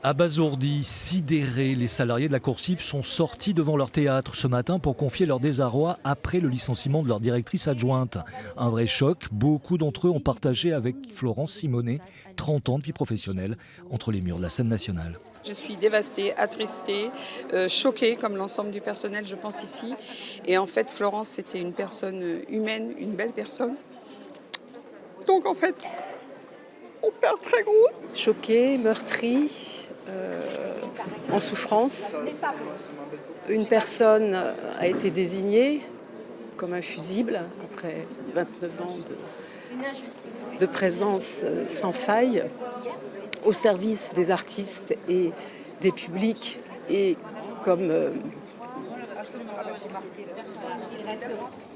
Abasourdis, sidérés, les salariés de la Coursive sont sortis devant leur théâtre ce matin pour confier leur désarroi après le licenciement de leur directrice adjointe. Un vrai choc, beaucoup d'entre eux ont partagé avec Florence Simonet 30 ans de vie professionnelle entre les murs de la scène nationale. Je suis dévastée, attristée, choquée comme l'ensemble du personnel, je pense ici. Et en fait, Florence, c'était une personne humaine, une belle personne. Donc en fait, on perd très gros. Choquée, meurtrie, en souffrance. Une personne a été désignée comme un fusible après 29 ans de présence sans faille au service des artistes et des publics et comme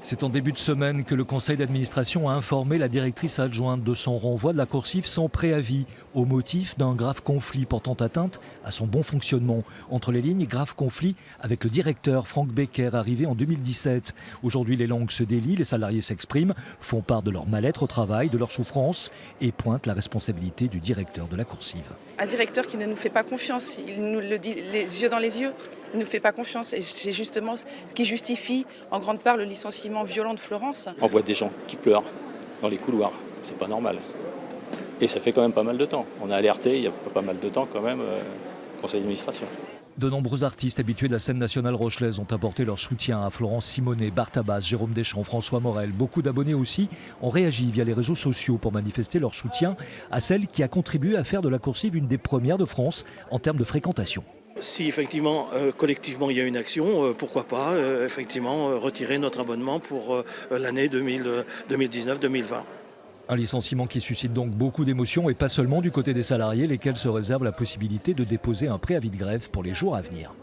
C'est en début de semaine que le conseil d'administration a informé la directrice adjointe de son renvoi de la Coursive sans préavis, au motif d'un grave conflit portant atteinte à son bon fonctionnement. Entre les lignes, grave conflit avec le directeur Franck Becker, arrivé en 2017. Aujourd'hui, les langues se délient, les salariés s'expriment, font part de leur mal-être au travail, de leur souffrance et pointent la responsabilité du directeur de la Coursive. Un directeur qui ne nous fait pas confiance, il nous le dit les yeux dans les yeux. Il ne nous fait pas confiance et c'est justement ce qui justifie en grande part le licenciement violent de Florence. On voit des gens qui pleurent dans les couloirs, c'est pas normal. Et ça fait quand même pas mal de temps. On a alerté il y a pas mal de temps quand même, conseil d'administration. De nombreux artistes habitués de la scène nationale rochelaise ont apporté leur soutien à Florence Simonet, Bart Abbas, Jérôme Deschamps, François Morel. Beaucoup d'abonnés aussi ont réagi via les réseaux sociaux pour manifester leur soutien à celle qui a contribué à faire de la Coursive une des premières de France en termes de fréquentation. Si effectivement, collectivement, il y a une action, pourquoi pas effectivement retirer notre abonnement pour l'année 2019-2020. Un licenciement qui suscite donc beaucoup d'émotions et pas seulement du côté des salariés, lesquels se réservent la possibilité de déposer un préavis de grève pour les jours à venir.